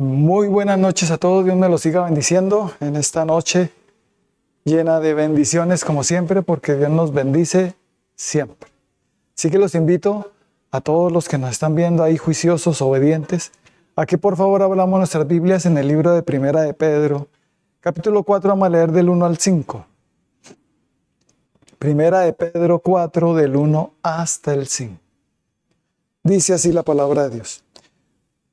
Muy buenas noches a todos. Dios me los siga bendiciendo en esta noche llena de bendiciones como siempre, porque Dios nos bendice siempre. Así que los invito a todos los que nos están viendo ahí juiciosos, obedientes, a que por favor abramos nuestras Biblias en el libro de Primera de Pedro, capítulo 4, vamos a leer del 1 al 5. Primera de Pedro 4, del 1 hasta el 5. Dice así la palabra de Dios.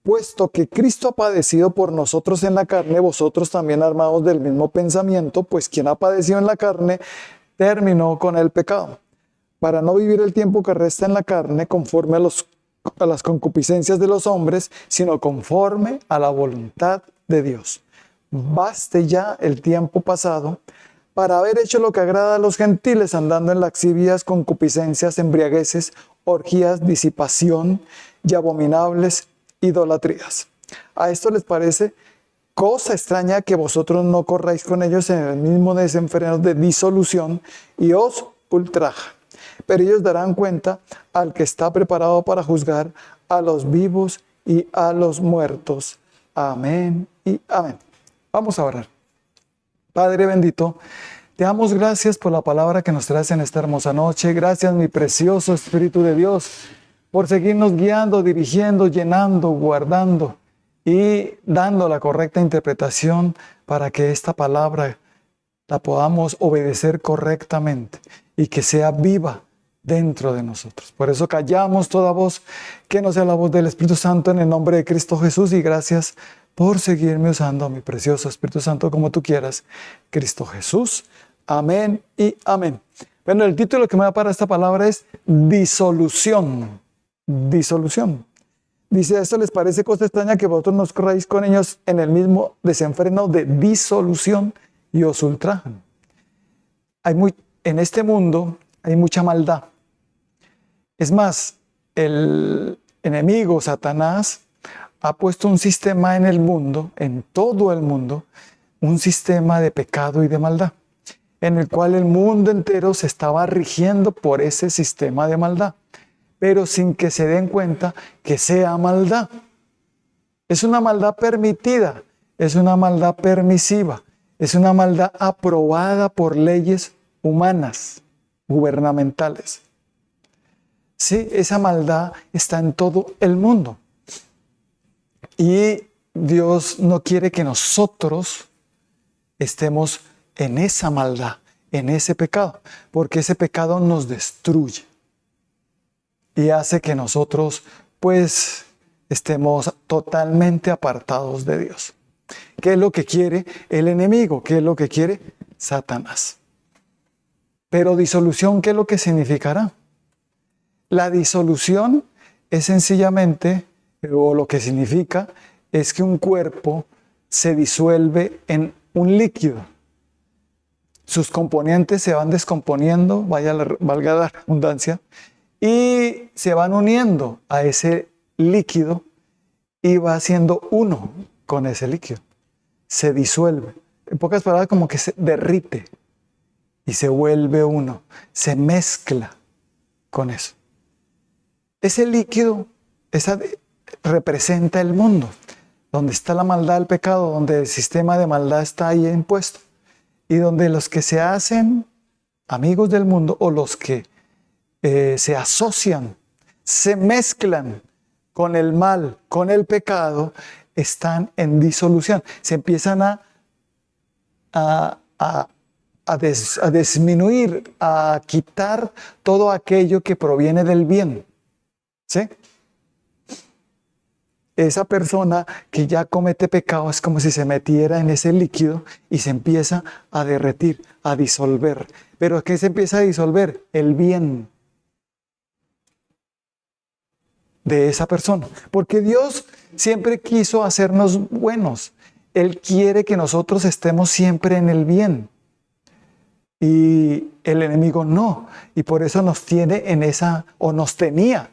Puesto que Cristo ha padecido por nosotros en la carne, vosotros también armados del mismo pensamiento, pues quien ha padecido en la carne, terminó con el pecado, para no vivir el tiempo que resta en la carne conforme a las concupiscencias de los hombres, sino conforme a la voluntad de Dios. Baste ya el tiempo pasado para haber hecho lo que agrada a los gentiles, andando en lascivias, concupiscencias, embriagueces, orgías, disipación y abominables idolatrías. A esto les parece cosa extraña que vosotros no corráis con ellos en el mismo desenfreno de disolución y os ultraja. Pero ellos darán cuenta al que está preparado para juzgar a los vivos y a los muertos. Amén y amén. Vamos a orar. Padre bendito, te damos gracias por la palabra que nos traes en esta hermosa noche. Gracias, mi precioso Espíritu de Dios, por seguirnos guiando, dirigiendo, llenando, guardando y dando la correcta interpretación para que esta palabra la podamos obedecer correctamente y que sea viva dentro de nosotros. Por eso callamos toda voz que no sea la voz del Espíritu Santo en el nombre de Cristo Jesús, y gracias por seguirme usando, mi precioso Espíritu Santo, como tú quieras. Cristo Jesús. Amén y amén. Bueno, el título que me da para esta palabra es disolución. Disolución. Dice, ¿esto les parece cosa extraña que vosotros nos corráis con ellos en el mismo desenfreno de disolución y os ultrajan? En este mundo hay mucha maldad. Es más, el enemigo, Satanás, ha puesto un sistema en el mundo, en todo el mundo, un sistema de pecado y de maldad, en el cual el mundo entero se estaba rigiendo por ese sistema de maldad, pero sin que se den cuenta que sea maldad. Es una maldad permitida, es una maldad permisiva, es una maldad aprobada por leyes humanas, gubernamentales. Sí, esa maldad está en todo el mundo. Y Dios no quiere que nosotros estemos en esa maldad, en ese pecado, porque ese pecado nos destruye y hace que nosotros pues estemos totalmente apartados de Dios. ¿Qué es lo que quiere el enemigo? ¿Qué es lo que quiere Satanás? Pero disolución, ¿qué es lo que significará? La disolución es sencillamente, o lo que significa, es que un cuerpo se disuelve en un líquido. Sus componentes se van descomponiendo, valga la redundancia, y se van uniendo a ese líquido y va siendo uno con ese líquido. Se disuelve. En pocas palabras, como que se derrite y se vuelve uno. Se mezcla con eso. Ese líquido representa el mundo, donde está la maldad, el pecado, donde el sistema de maldad está ahí impuesto, y donde los que se hacen amigos del mundo o los que se asocian, se mezclan con el mal, con el pecado, están en disolución. Se empiezan a disminuir, a quitar todo aquello que proviene del bien. ¿Sí? Esa persona que ya comete pecado es como si se metiera en ese líquido y se empieza a derretir, a disolver. ¿Pero qué se empieza a disolver? El bien de esa persona. Porque Dios siempre quiso hacernos buenos. Él quiere que nosotros estemos siempre en el bien. Y el enemigo no. Y por eso nos tiene en esa, o nos tenía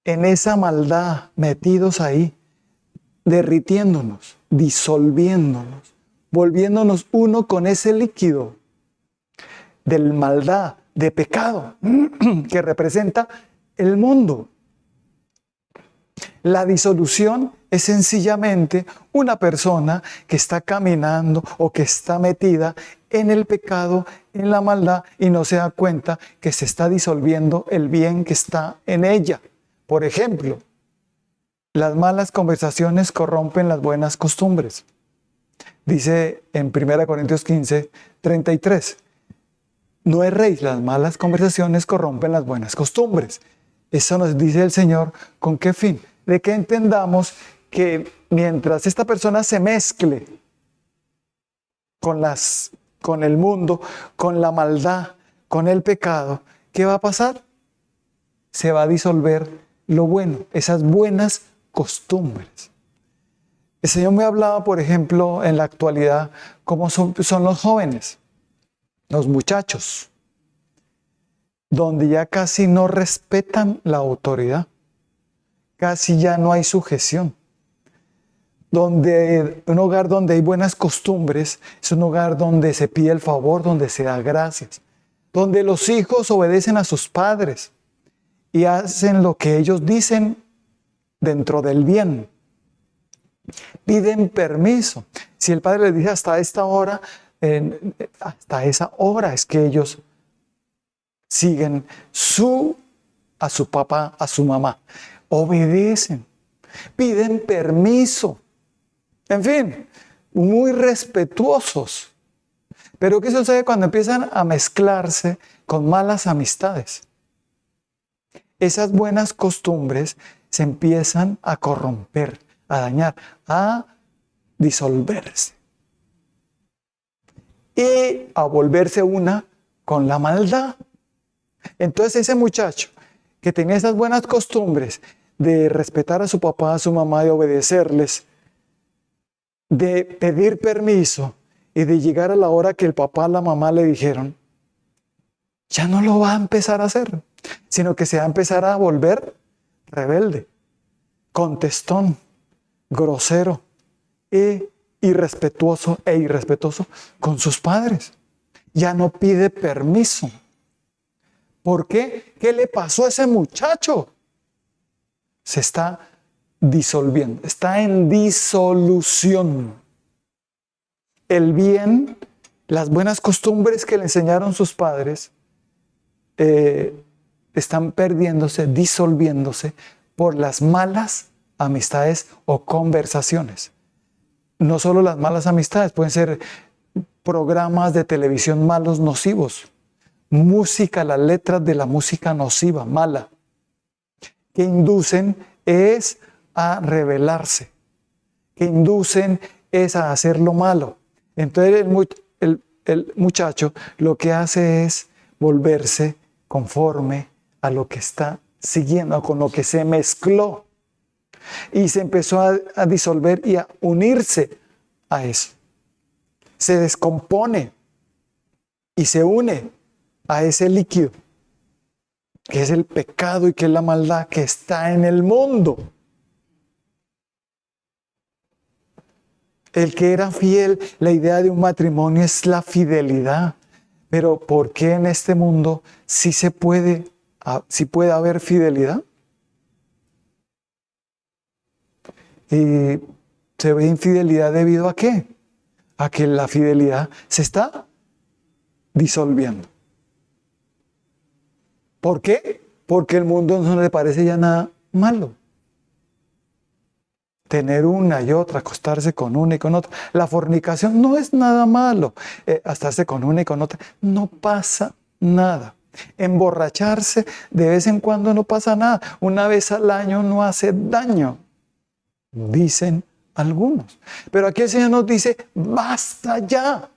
en esa maldad, metidos ahí, derritiéndonos, disolviéndonos, volviéndonos uno con ese líquido de maldad, de pecado, que representa el mundo. La disolución es sencillamente una persona que está caminando o que está metida en el pecado, en la maldad, y no se da cuenta que se está disolviendo el bien que está en ella. Por ejemplo, las malas conversaciones corrompen las buenas costumbres. Dice en 1 Corintios 15, 33. No erréis, las malas conversaciones corrompen las buenas costumbres. Eso nos dice el Señor, ¿con qué fin? De que entendamos que mientras esta persona se mezcle con el mundo, con la maldad, con el pecado, ¿qué va a pasar? Se va a disolver lo bueno, esas buenas costumbres. El Señor me hablaba, por ejemplo, en la actualidad, cómo son los jóvenes, los muchachos, donde ya casi no respetan la autoridad, casi ya no hay sujeción. Donde un hogar donde hay buenas costumbres es un hogar donde se pide el favor, donde se da gracias, donde los hijos obedecen a sus padres y hacen lo que ellos dicen dentro del bien. Piden permiso. Si el padre les dice hasta esta hora, hasta esa hora es que ellos siguen a su papá, a su mamá. Obedecen, piden permiso. En fin, muy respetuosos. Pero ¿qué sucede cuando empiezan a mezclarse con malas amistades? Esas buenas costumbres se empiezan a corromper, a dañar, a disolverse y a volverse una con la maldad. Entonces ese muchacho que tenía esas buenas costumbres de respetar a su papá, a su mamá, de obedecerles, de pedir permiso y de llegar a la hora que el papá, la mamá le dijeron, ya no lo va a empezar a hacer, sino que se va a empezar a volver rebelde, contestón, grosero e irrespetuoso con sus padres. Ya no pide permiso. ¿Por qué? ¿Qué le pasó a ese muchacho? Se está disolviendo, está en disolución. El bien, las buenas costumbres que le enseñaron sus padres, están perdiéndose, disolviéndose por las malas amistades o conversaciones. No solo las malas amistades, pueden ser programas de televisión malos, nocivos, música, las letras de la música nociva, mala, que inducen es a rebelarse, que inducen es a hacer lo malo. Entonces el muchacho lo que hace es volverse conforme a lo que está siguiendo, con lo que se mezcló. Y se empezó a disolver y a unirse a eso. Se descompone y se une a ese líquido, que es el pecado y que es la maldad que está en el mundo. El que era fiel, la idea de un matrimonio es la fidelidad. Pero ¿por qué en este mundo sí puede haber fidelidad? Y se ve infidelidad ¿debido a qué? A que la fidelidad se está disolviendo. ¿Por qué? Porque el mundo no le parece ya nada malo. Tener una y otra, acostarse con una y con otra. La fornicación no es nada malo. Acostarse con una y con otra, no pasa nada. Emborracharse de vez en cuando no pasa nada. Una vez al año no hace daño, dicen algunos. Pero aquí el Señor nos dice, basta ya.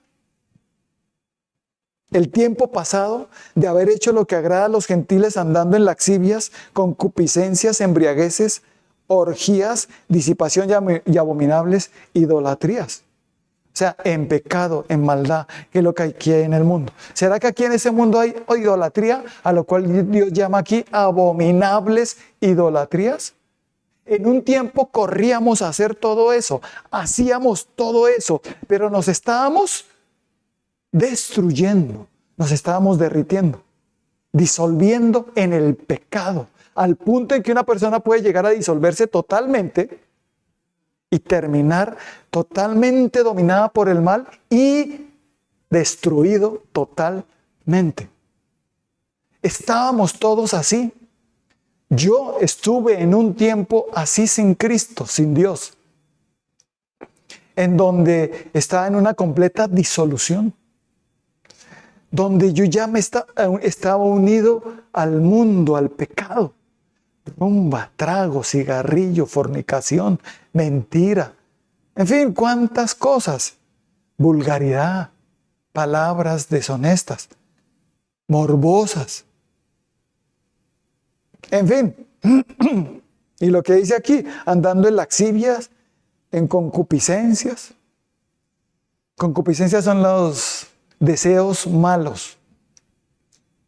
El tiempo pasado de haber hecho lo que agrada a los gentiles andando en laxivias, concupiscencias, embriagueces, orgías, disipación y abominables idolatrías. O sea, en pecado, en maldad, que es lo que hay aquí en el mundo. ¿Será que aquí en ese mundo hay idolatría, a lo cual Dios llama aquí abominables idolatrías? En un tiempo corríamos a hacer todo eso, hacíamos todo eso, pero nos estábamos destruyendo, nos estábamos derritiendo, disolviendo en el pecado, al punto en que una persona puede llegar a disolverse totalmente y terminar totalmente dominada por el mal y destruido totalmente. Estábamos todos así. Yo estuve en un tiempo así sin Cristo, sin Dios, en donde estaba en una completa disolución, donde yo ya estaba unido al mundo, al pecado. Rumba, trago, cigarrillo, fornicación, mentira, en fin, cuántas cosas, vulgaridad, palabras deshonestas, morbosas, en fin. Y lo que dice aquí, andando en laxivias, en concupiscencias. Concupiscencias son los deseos malos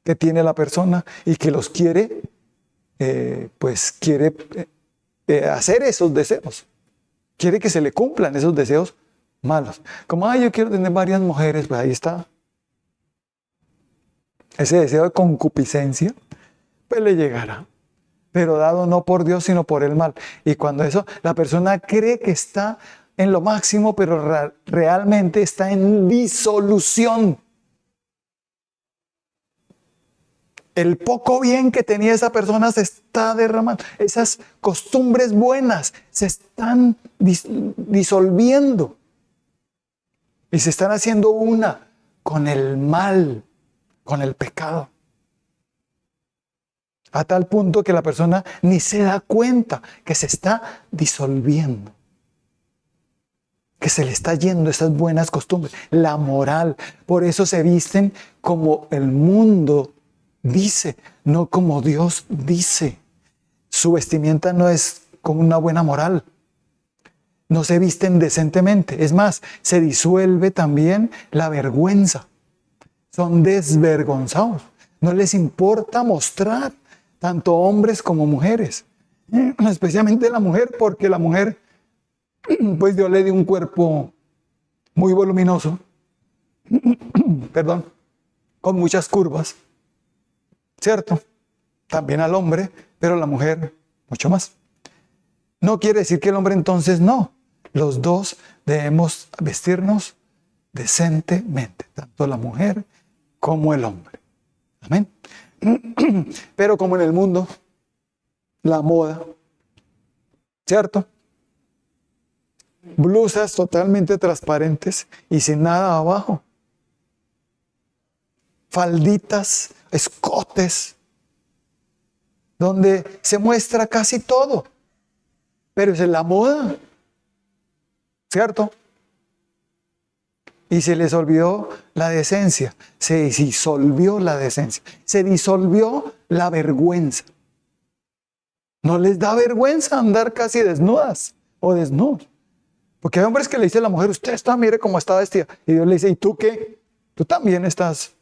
que tiene la persona y que los quiere, hacer esos deseos. Quiere que se le cumplan esos deseos malos. Como, yo quiero tener varias mujeres, pues ahí está. Ese deseo de concupiscencia, pues le llegará. Pero dado no por Dios, sino por el mal. Y cuando eso, la persona cree que está en lo máximo, pero realmente está en disolución. El poco bien que tenía esa persona se está derramando. Esas costumbres buenas se están disolviendo. Y se están haciendo una con el mal, con el pecado. A tal punto que la persona ni se da cuenta que se está disolviendo. Que se le está yendo esas buenas costumbres. La moral. Por eso se visten como el mundo dice, no como Dios dice. Su vestimenta no es como una buena moral. No se visten decentemente. Es más, se disuelve también la vergüenza. Son desvergonzados. No les importa mostrar, tanto hombres como mujeres. Especialmente la mujer, porque la mujer, pues Dios le dio un cuerpo muy voluminoso, perdón, con muchas curvas. ¿Cierto? También al hombre, pero la mujer mucho más. No quiere decir que el hombre entonces no. Los dos debemos vestirnos decentemente, tanto la mujer como el hombre. Amén. Pero como en el mundo, la moda, ¿cierto? Blusas totalmente transparentes y sin nada abajo. Falditas, escotes, donde se muestra casi todo, pero es en la moda, ¿cierto? Y se les olvidó la decencia, se disolvió la decencia, se disolvió la vergüenza. No les da vergüenza andar casi desnudas o desnudos, porque hay hombres que le dicen a la mujer, usted está, mire cómo está vestida, y Dios le dice, ¿y tú qué? Tú también estás.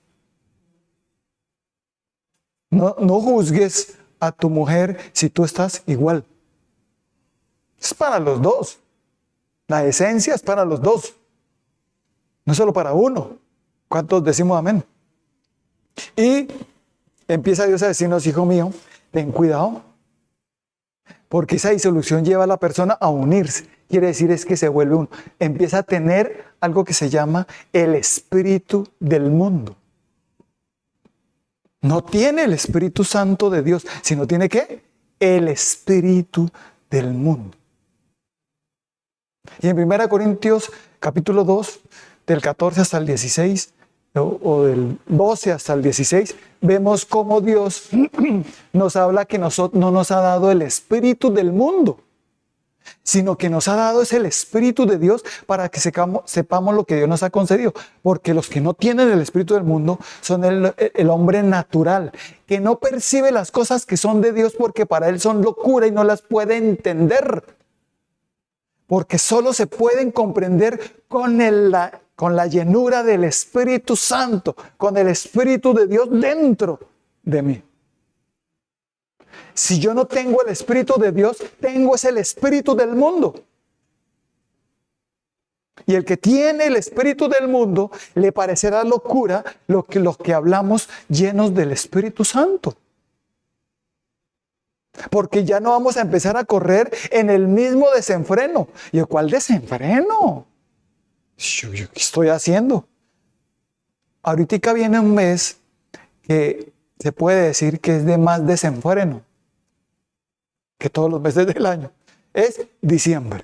No juzgues a tu mujer si tú estás igual. Es para los dos. La esencia es para los dos. No solo para uno. ¿Cuántos decimos amén? Y empieza Dios a decirnos, hijo mío, ten cuidado. Porque esa disolución lleva a la persona a unirse. Quiere decir es que se vuelve uno. Empieza a tener algo que se llama el espíritu del mundo. No tiene el Espíritu Santo de Dios, sino tiene ¿qué? El espíritu del mundo. Y en 1 Corintios capítulo 2, del 14 hasta el 16, o del 12 hasta el 16, vemos cómo Dios nos habla que no nos ha dado el espíritu del mundo, sino que nos ha dado es el Espíritu de Dios para que sepamos lo que Dios nos ha concedido. Porque los que no tienen el Espíritu del mundo son el hombre natural, que no percibe las cosas que son de Dios porque para él son locura y no las puede entender. Porque solo se pueden comprender con la llenura del Espíritu Santo, con el Espíritu de Dios dentro de mí. Si yo no tengo el Espíritu de Dios, tengo es el espíritu del mundo. Y el que tiene el espíritu del mundo, le parecerá locura los que hablamos llenos del Espíritu Santo. Porque ya no vamos a empezar a correr en el mismo desenfreno. ¿Y el cuál desenfreno? ¿Yo qué estoy haciendo? Ahorita viene un mes que se puede decir que es de más desenfreno que todos los meses del año. Es diciembre.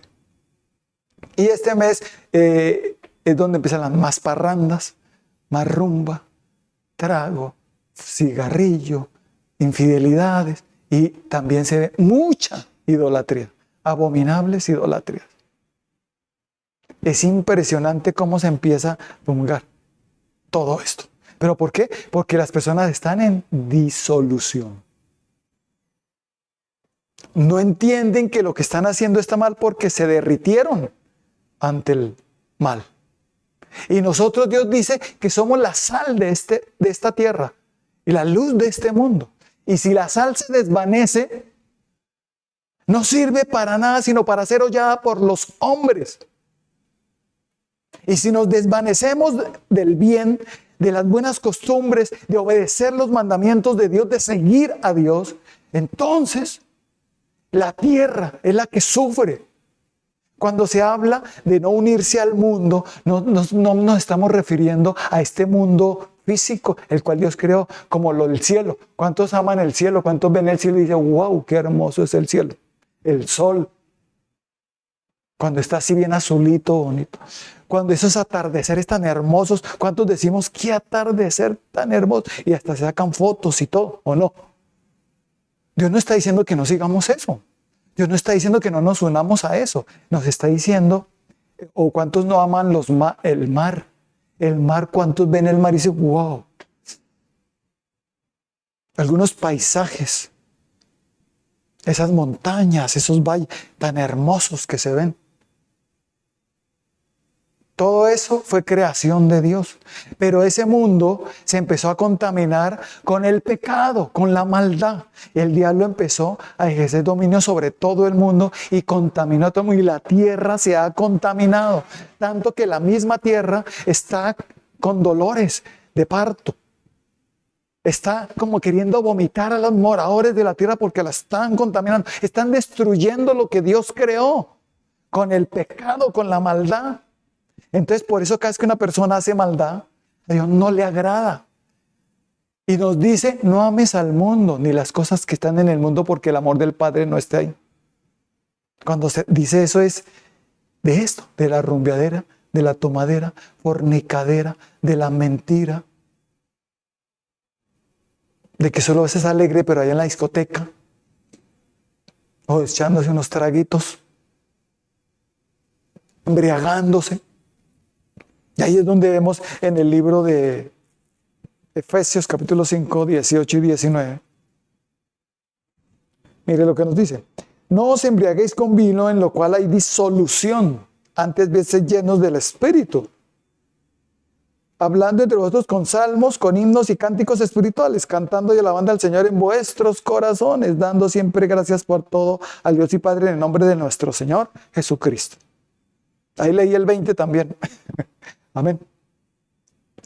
Y este mes es donde empiezan las más parrandas, más rumba, trago, cigarrillo, infidelidades, y también se ve mucha idolatría, abominables idolatrías. Es impresionante cómo se empieza a promulgar todo esto. ¿Pero por qué? Porque las personas están en disolución. No entienden que lo que están haciendo está mal porque se derritieron ante el mal. Y nosotros, Dios dice que somos la sal de esta tierra y la luz de este mundo. Y si la sal se desvanece, no sirve para nada sino para ser hollada por los hombres. Y si nos desvanecemos del bien, de las buenas costumbres, de obedecer los mandamientos de Dios, de seguir a Dios, entonces la tierra es la que sufre. Cuando se habla de no unirse al mundo, no nos estamos refiriendo a este mundo físico, el cual Dios creó como lo del cielo. ¿Cuántos aman el cielo? ¿Cuántos ven el cielo y dicen, wow, qué hermoso es el cielo? El sol, cuando está así bien azulito, bonito. Cuando esos atardeceres tan hermosos, ¿cuántos decimos qué atardecer tan hermoso? Y hasta se sacan fotos y todo, ¿o no? Dios no está diciendo que no sigamos eso. Dios no está diciendo que no nos unamos a eso. Nos está diciendo, o cuántos no aman el mar. El mar, ¿cuántos ven el mar y dicen, wow? Algunos paisajes, esas montañas, esos valles tan hermosos que se ven. Todo eso fue creación de Dios. Pero ese mundo se empezó a contaminar con el pecado, con la maldad. El diablo empezó a ejercer dominio sobre todo el mundo y contaminó a todo el mundo. Y la tierra se ha contaminado. Tanto que la misma tierra está con dolores de parto. Está como queriendo vomitar a los moradores de la tierra porque la están contaminando. Están destruyendo lo que Dios creó con el pecado, con la maldad. Entonces, por eso cada vez que una persona hace maldad, a Dios no le agrada. Y nos dice, no ames al mundo, ni las cosas que están en el mundo, porque el amor del Padre no está ahí. Cuando se dice eso es de esto, de la rumbeadera, de la tomadera, fornicadera, de la mentira, de que solo a veces es alegre, pero allá en la discoteca, o echándose unos traguitos, embriagándose. Y ahí es donde vemos en el libro de Efesios capítulo 5, 18 y 19. Mire lo que nos dice. No os embriaguéis con vino en lo cual hay disolución, antes bien sed llenos del Espíritu, hablando entre vosotros con salmos, con himnos y cánticos espirituales, cantando y alabando al Señor en vuestros corazones, dando siempre gracias por todo al Dios y Padre en el nombre de nuestro Señor Jesucristo. Ahí leí el 20 también. Amén.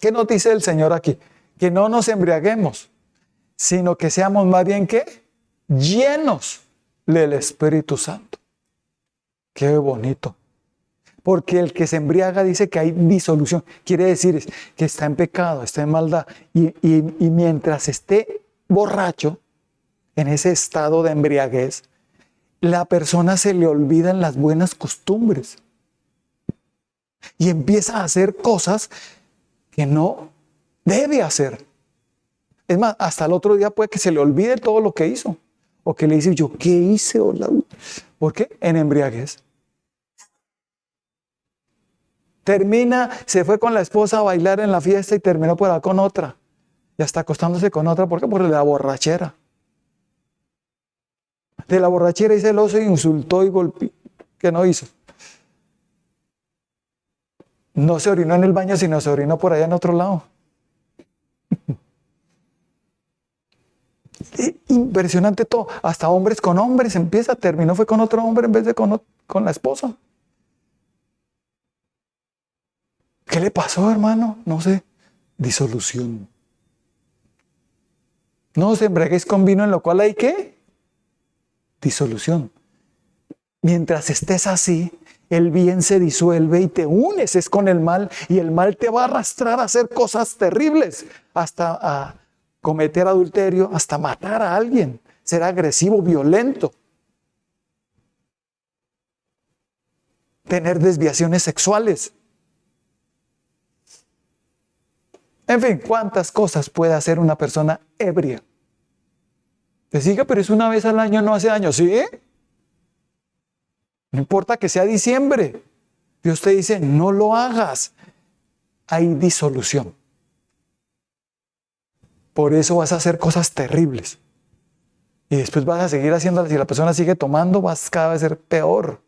¿Qué nos dice el Señor aquí? Que no nos embriaguemos, sino que seamos más bien ¿qué? Llenos del Espíritu Santo. Qué bonito. Porque el que se embriaga dice que hay disolución. Quiere decir que está en pecado, está en maldad. Y mientras esté borracho, en ese estado de embriaguez, la persona se le olvidan las buenas costumbres. Y empieza a hacer cosas que no debe hacer. Es más, hasta el otro día puede que se le olvide todo lo que hizo. O que le dice, ¿yo qué hice? ¿Por qué? En embriaguez. Termina, se fue con la esposa a bailar en la fiesta y terminó por ahí con otra. Y hasta acostándose con otra. ¿Por qué? Por la borrachera. De la borrachera hizo el oso y insultó y golpeó. ¿Qué no hizo? No se orinó en el baño, sino se orinó por allá en otro lado. Impresionante todo. Hasta hombres con hombres empieza, terminó fue con otro hombre en vez de con la esposa. ¿Qué le pasó, hermano? No sé. Disolución. No os embriaguéis con vino en lo cual hay ¿qué? disolución. Mientras estés así, el bien se disuelve y te unes es con el mal, y el mal te va a arrastrar a hacer cosas terribles, hasta a cometer adulterio, hasta matar a alguien, ser agresivo, violento, tener desviaciones sexuales. En fin, cuántas cosas puede hacer una persona ebria. Te diga, pero es una vez al año, no hace daño, ¿sí? No importa que sea diciembre. Dios te dice, no lo hagas. Hay disolución. Por eso vas a hacer cosas terribles. Y después vas a seguir haciéndolas. Si la persona sigue tomando, vas cada vez a ser peor.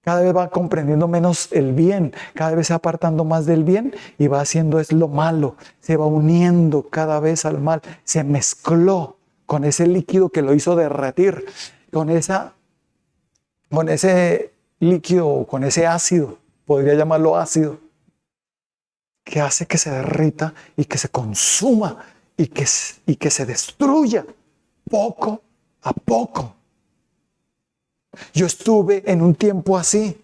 Cada vez va comprendiendo menos el bien. Cada vez se va apartando más del bien y va haciendo es lo malo. Se va uniendo cada vez al mal. Se mezcló con ese líquido que lo hizo derretir. Con ese líquido, con ese ácido, podría llamarlo ácido, que hace que se derrita y que se consuma y que se destruya poco a poco. Yo estuve en un tiempo así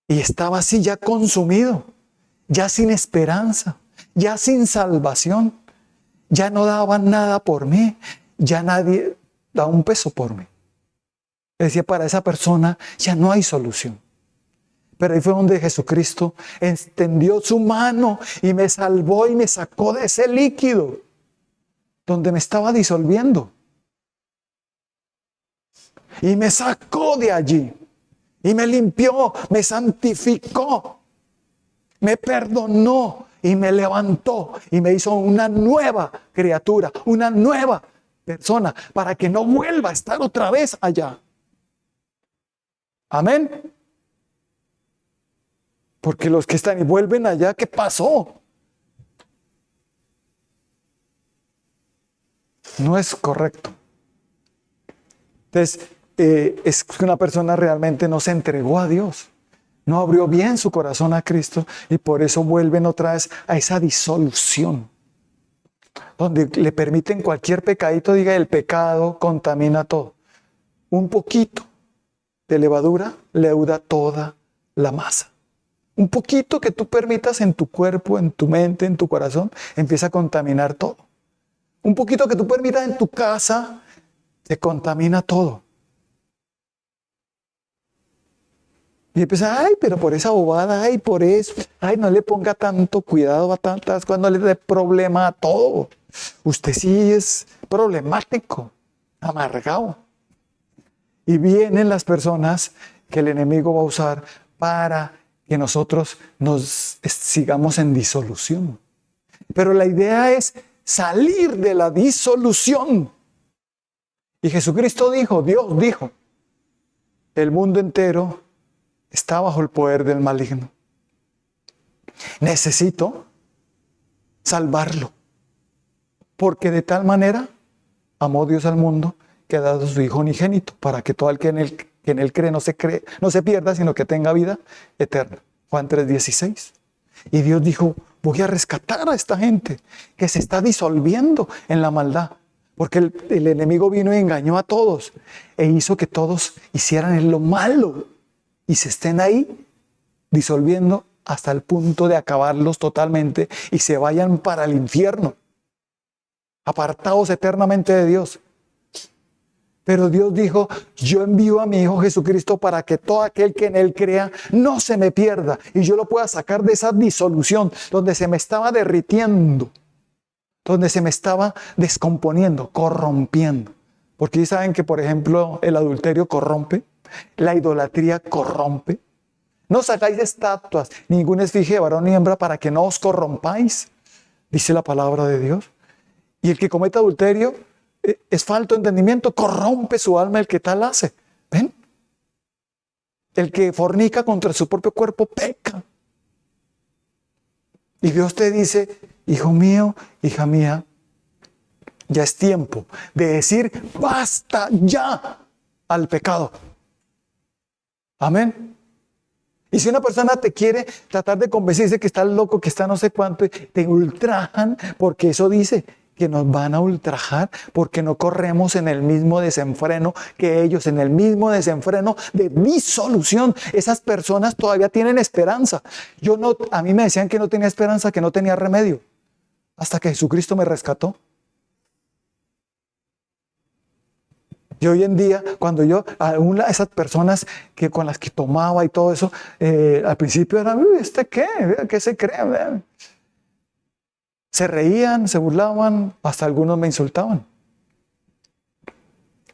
y estaba así ya consumido, ya sin esperanza, ya sin salvación, ya no daban nada por mí, ya nadie da un peso por mí. Decía, para esa persona ya no hay solución. Pero ahí fue donde Jesucristo extendió su mano y me salvó y me sacó de ese líquido donde me estaba disolviendo. Y me sacó de allí. Y me limpió, me santificó, me perdonó y me levantó y me hizo una nueva criatura, una nueva persona, para que no vuelva a estar otra vez allá. Amén. Porque los que están y vuelven allá, ¿qué pasó? No es correcto. Entonces, es que una persona realmente no se entregó a Dios. No abrió bien su corazón a Cristo y por eso vuelven otra vez a esa disolución. Donde le permiten cualquier pecadito, diga, el pecado contamina todo. Un poquito de levadura leuda toda la masa. Un poquito que tú permitas en tu cuerpo, en tu mente, en tu corazón, empieza a contaminar todo. Un poquito que tú permitas en tu casa, se contamina todo. Y empieza, ay, pero por esa bobada, ay, por eso, ay, no le ponga tanto cuidado a tantas cosas, no le dé problema a todo. Usted sí es problemático, amargado. Y vienen las personas que el enemigo va a usar para que nosotros nos sigamos en disolución. Pero la idea es salir de la disolución. Y Jesucristo dijo, Dios dijo, el mundo entero está bajo el poder del maligno. Necesito salvarlo. Porque de tal manera amó Dios al mundo que ha dado a su Hijo unigénito, para que todo el que en él cree no se pierda, sino que tenga vida eterna. Juan 3:16. Y Dios dijo, voy a rescatar a esta gente que se está disolviendo en la maldad. Porque el enemigo vino y engañó a todos e hizo que todos hicieran lo malo y se estén ahí disolviendo hasta el punto de acabarlos totalmente y se vayan para el infierno, apartados eternamente de Dios. Pero Dios dijo, yo envío a mi Hijo Jesucristo para que todo aquel que en Él crea no se me pierda y yo lo pueda sacar de esa disolución donde se me estaba derritiendo, donde se me estaba descomponiendo, corrompiendo. Porque saben que, por ejemplo, el adulterio corrompe, la idolatría corrompe. No sacáis estatuas, ninguna esfinge de varón ni hembra para que no os corrompáis, dice la palabra de Dios. Y el que comete adulterio es falto de entendimiento, corrompe su alma el que tal hace. ¿Ven? El que fornica contra su propio cuerpo peca. Y Dios te dice, hijo mío, hija mía, ya es tiempo de decir basta ya al pecado. Amén. Y si una persona te quiere tratar de convencerse que estás loco, que está no sé cuánto, te ultrajan porque eso dice que nos van a ultrajar porque no corremos en el mismo desenfreno que ellos, en el mismo desenfreno de disolución. Esas personas todavía tienen esperanza. A mí me decían que no tenía esperanza, que no tenía remedio, hasta que Jesucristo me rescató. Y hoy en día, cuando yo, aún esas personas con las que tomaba y todo eso, al principio eran, ¿qué se cree? Se reían, se burlaban, hasta algunos me insultaban.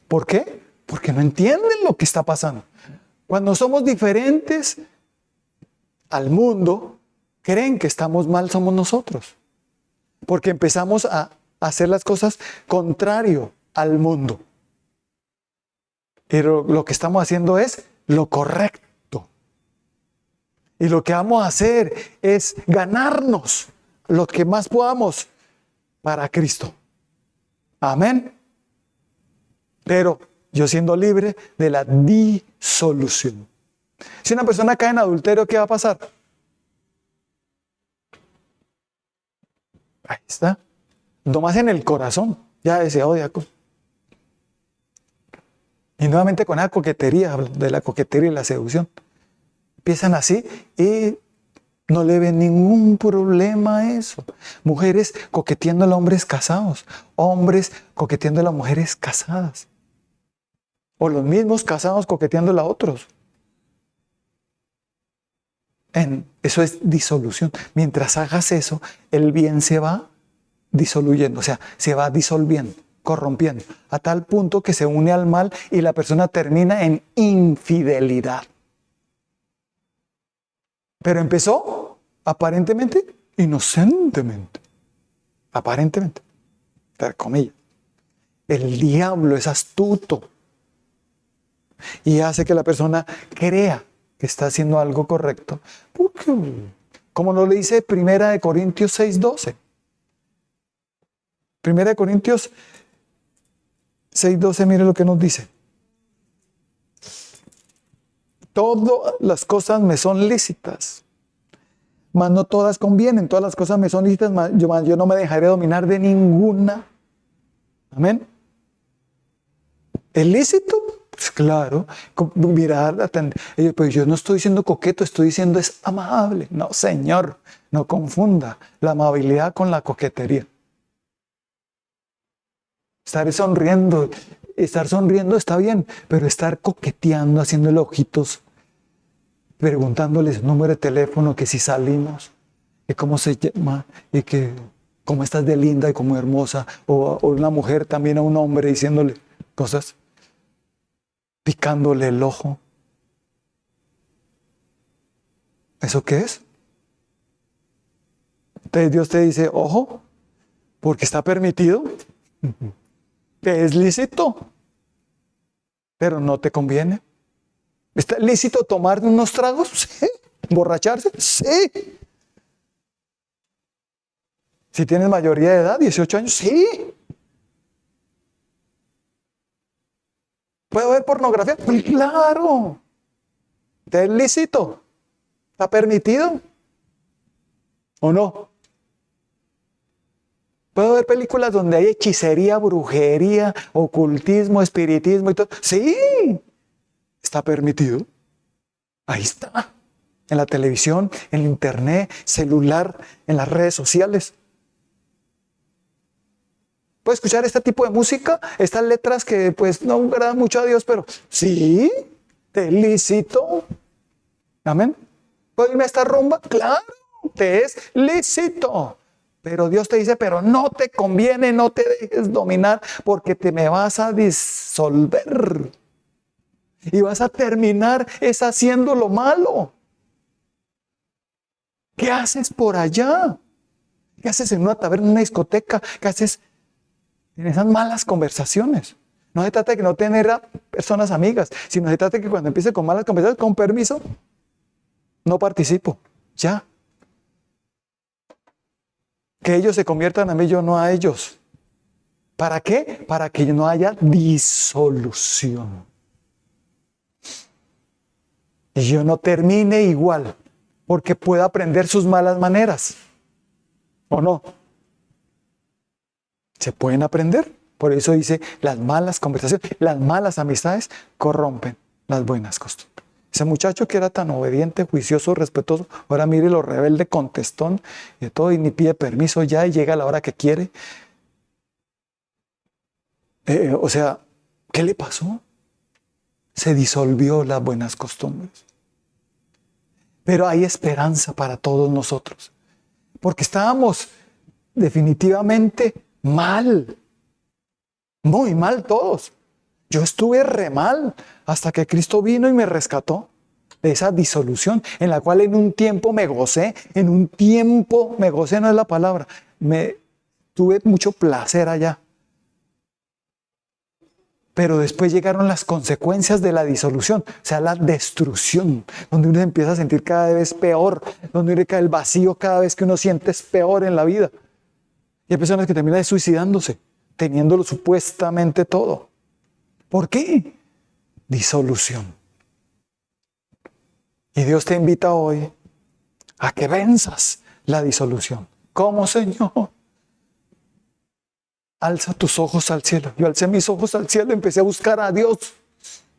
¿Por qué? Porque no entienden lo que está pasando. Cuando somos diferentes al mundo, creen que estamos mal, somos nosotros. Porque empezamos a hacer las cosas contrario al mundo. Pero lo que estamos haciendo es lo correcto. Y lo que vamos a hacer es ganarnos lo que más podamos para Cristo. Amén. Pero yo siendo libre de la disolución. Si una persona cae en adulterio, ¿qué va a pasar? Ahí está. Nomás en el corazón. Ya ese odia. Y nuevamente con la coquetería, de la coquetería y la seducción. Empiezan así y no le ven ningún problema a eso. Mujeres coqueteando a hombres casados. Hombres coqueteando a las mujeres casadas. O los mismos casados coqueteando a otros. Eso es disolución. Mientras hagas eso, el bien se va disoluyendo. O sea, se va disolviendo, corrompiendo, a tal punto que se une al mal y la persona termina en infidelidad. Pero empezó aparentemente inocentemente. Aparentemente. Entre comillas. El diablo es astuto y hace que la persona crea que está haciendo algo correcto. Porque, como nos lo dice 1 Corintios 6:12. 1 Corintios 6:12, mire lo que nos dice. Todas las cosas me son lícitas, mas no todas convienen. Todas las cosas me son lícitas, mas yo no me dejaré dominar de ninguna. Amén. ¿Es lícito? Pues claro. Mirar, atender. Pues yo no estoy diciendo coqueto, estoy diciendo es amable. No, señor, no confunda la amabilidad con la coquetería. Estar sonriendo está bien, pero estar coqueteando, haciéndole ojitos, preguntándoles número de teléfono, que si salimos, que cómo se llama, y que cómo estás de linda y cómo hermosa, o una mujer también a un hombre diciéndole cosas, picándole el ojo. ¿Eso qué es? Entonces Dios te dice, ojo, porque está permitido, que es lícito, pero no te conviene. ¿Está lícito tomar unos tragos? Sí. ¿Emborracharse? Sí. Si tienes mayoría de edad, 18 años, sí. ¿Puedo ver pornografía? Claro. ¿Es lícito? ¿Está permitido? ¿O no? ¿Puedo ver películas donde hay hechicería, brujería, ocultismo, espiritismo y todo? Sí. ¿Está permitido? Ahí está. En la televisión, en el internet, celular, en las redes sociales. ¿Puedo escuchar este tipo de música? Estas letras que pues no agradan mucho a Dios, pero sí, te es lícito. Amén. ¿Puedo irme a esta rumba? Claro, te es lícito. Pero Dios te dice, pero no te conviene, no te dejes dominar, porque te me vas a disolver. Y vas a terminar haciendo lo malo. ¿Qué haces por allá? ¿Qué haces en una taberna, en una discoteca? ¿Qué haces en esas malas conversaciones? No se trata de que no tener a personas amigas, sino se trata de que cuando empiece con malas conversaciones, con permiso, no participo. Ya. Que ellos se conviertan a mí, yo no a ellos. ¿Para qué? Para que no haya disolución. Y yo no termine igual, porque puedo aprender sus malas maneras. ¿O no? Se pueden aprender. Por eso dice, las malas conversaciones, las malas amistades corrompen las buenas costumbres. Ese muchacho que era tan obediente, juicioso, respetuoso, ahora mire lo rebelde, contestón y de todo, y ni pide permiso ya y llega a la hora que quiere. O sea, ¿qué le pasó? Se disolvió las buenas costumbres. Pero hay esperanza para todos nosotros, porque estábamos definitivamente mal, muy mal todos. Yo estuve re mal hasta que Cristo vino y me rescató de esa disolución en la cual en un tiempo me gocé, no es la palabra, tuve mucho placer allá. Pero después llegaron las consecuencias de la disolución, o sea, la destrucción, donde uno se empieza a sentir cada vez peor, donde uno cae el vacío cada vez que uno siente es peor en la vida. Y hay personas que terminan suicidándose, teniéndolo supuestamente todo. ¿Por qué? Disolución. Y Dios te invita hoy a que venzas la disolución. ¿Cómo, Señor? Alza tus ojos al cielo. Yo alcé mis ojos al cielo y empecé a buscar a Dios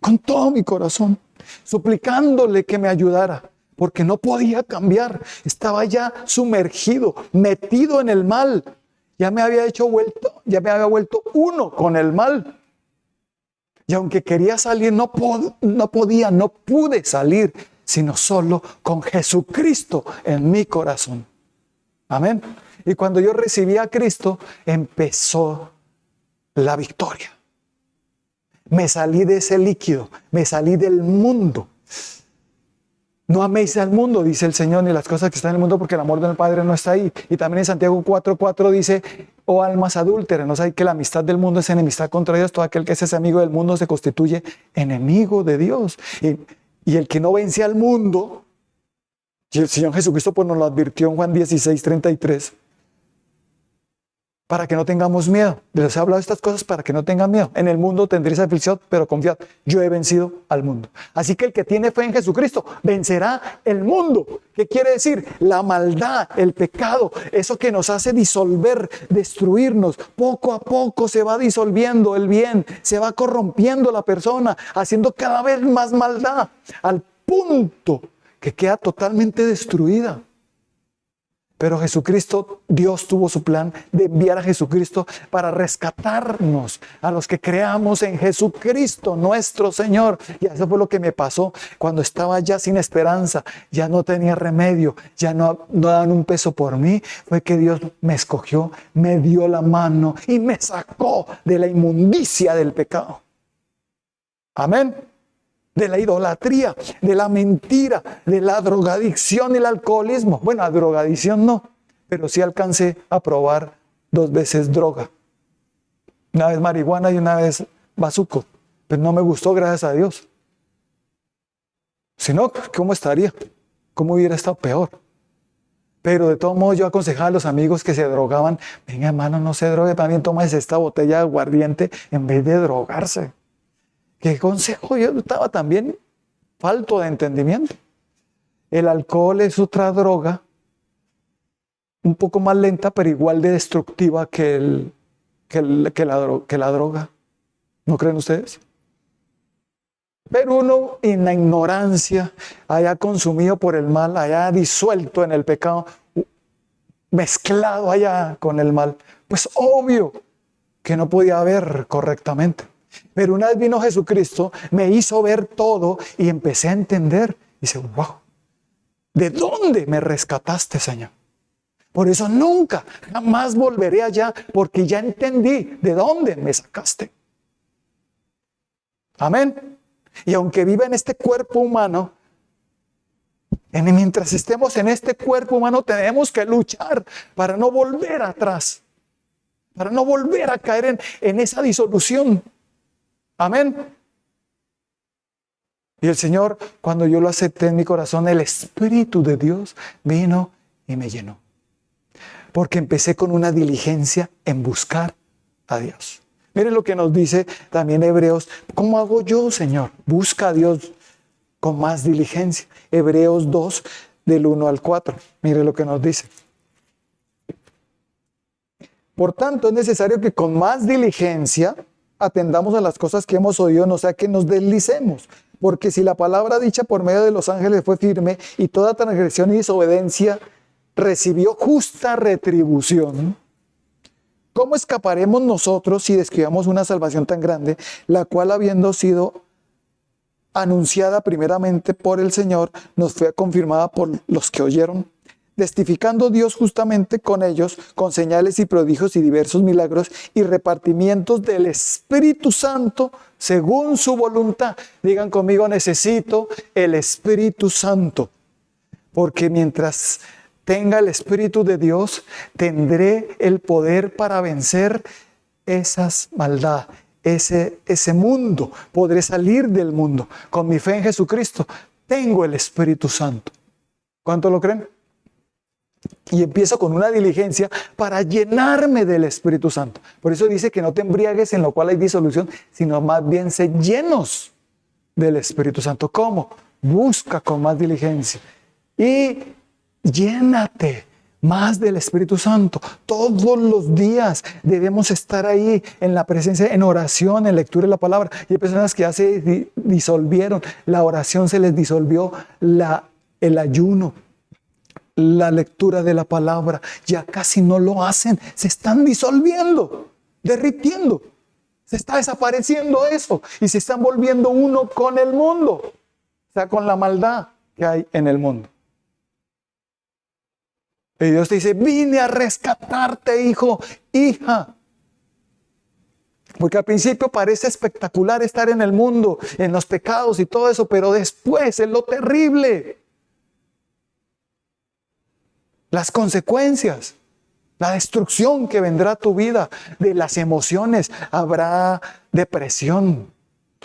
con todo mi corazón, suplicándole que me ayudara, porque no podía cambiar. Estaba ya sumergido, metido en el mal. Ya me había vuelto uno con el mal. Y aunque quería salir, no pude salir, sino solo con Jesucristo en mi corazón. Amén. Y cuando yo recibí a Cristo, empezó la victoria. Me salí de ese líquido, me salí del mundo. No améis al mundo, dice el Señor, ni las cosas que están en el mundo, porque el amor del Padre no está ahí. Y también en Santiago 4:4 dice, oh almas adúlteras, no sabéis que la amistad del mundo es enemistad contra Dios. Todo aquel que es amigo del mundo se constituye enemigo de Dios. Y el que no vence al mundo, y el Señor Jesucristo pues nos lo advirtió en Juan 16:33, para que no tengamos miedo. Les he hablado de estas cosas para que no tengan miedo. En el mundo tendréis aflicción, pero confiad, yo he vencido al mundo. Así que el que tiene fe en Jesucristo vencerá el mundo. ¿Qué quiere decir? La maldad, el pecado, eso que nos hace disolver, destruirnos. Poco a poco se va disolviendo el bien, se va corrompiendo la persona, haciendo cada vez más maldad, al punto que queda totalmente destruida. Pero Jesucristo, Dios tuvo su plan de enviar a Jesucristo para rescatarnos, a los que creamos en Jesucristo, nuestro Señor. Y eso fue lo que me pasó cuando estaba ya sin esperanza, ya no tenía remedio, ya no daban un peso por mí. Fue que Dios me escogió, me dio la mano y me sacó de la inmundicia del pecado. Amén. De la idolatría, de la mentira, de la drogadicción y el alcoholismo. Bueno, la drogadicción no, pero sí alcancé a probar 2 veces droga. Una vez marihuana y una vez bazuco, pero no me gustó, gracias a Dios. Si no, ¿cómo estaría? ¿Cómo hubiera estado peor? Pero de todos modos yo aconsejaba a los amigos que se drogaban, venga hermano, no se drogue, también tomes esta botella de aguardiente en vez de drogarse. ¿Qué consejo? Yo estaba también falto de entendimiento. El alcohol es otra droga, un poco más lenta, pero igual de destructiva que la droga. ¿No creen ustedes? Pero uno en la ignorancia, haya consumido por el mal, haya disuelto en el pecado, mezclado allá con el mal, pues obvio que no podía ver correctamente. Pero una vez vino Jesucristo, me hizo ver todo y empecé a entender. Y dice, wow, ¿de dónde me rescataste, Señor? Por eso nunca, jamás volveré allá, porque ya entendí de dónde me sacaste. Amén. Y aunque viva en este cuerpo humano, mientras estemos en este cuerpo humano, tenemos que luchar para no volver atrás, para no volver a caer en esa disolución. Amén. Y el Señor, cuando yo lo acepté en mi corazón, el Espíritu de Dios vino y me llenó. Porque empecé con una diligencia en buscar a Dios. Miren lo que nos dice también Hebreos. ¿Cómo hago yo, Señor? Busca a Dios con más diligencia. Hebreos 2, del 1 al 4. Miren lo que nos dice. Por tanto, es necesario que con más diligencia atendamos a las cosas que hemos oído, no sea que nos deslicemos. Porque si la palabra dicha por medio de los ángeles fue firme y toda transgresión y desobediencia recibió justa retribución, ¿cómo escaparemos nosotros si descuidamos una salvación tan grande, la cual habiendo sido anunciada primeramente por el Señor, nos fue confirmada por los que oyeron? Testificando Dios justamente con ellos, con señales y prodigios y diversos milagros y repartimientos del Espíritu Santo según su voluntad. Digan conmigo, necesito el Espíritu Santo, porque mientras tenga el Espíritu de Dios, tendré el poder para vencer esas maldades, ese mundo. Podré salir del mundo. Con mi fe en Jesucristo, tengo el Espíritu Santo. ¿Cuánto lo creen? Y empiezo con una diligencia para llenarme del Espíritu Santo. Por eso dice que no te embriagues en lo cual hay disolución, sino más bien sé llenos del Espíritu Santo. ¿Cómo? Busca con más diligencia y llénate más del Espíritu Santo. Todos los días debemos estar ahí en la presencia, en oración, en lectura de la palabra. Y hay personas que ya se disolvieron, la oración se les disolvió, el ayuno, la lectura de la palabra, ya casi no lo hacen, se están disolviendo, derritiendo, se está desapareciendo eso y se están volviendo uno con el mundo, o sea, con la maldad que hay en el mundo. Y Dios te dice, vine a rescatarte, hijo, hija. Porque al principio parece espectacular estar en el mundo, en los pecados y todo eso, pero después es lo terrible. Las consecuencias, la destrucción que vendrá a tu vida, de las emociones, habrá depresión,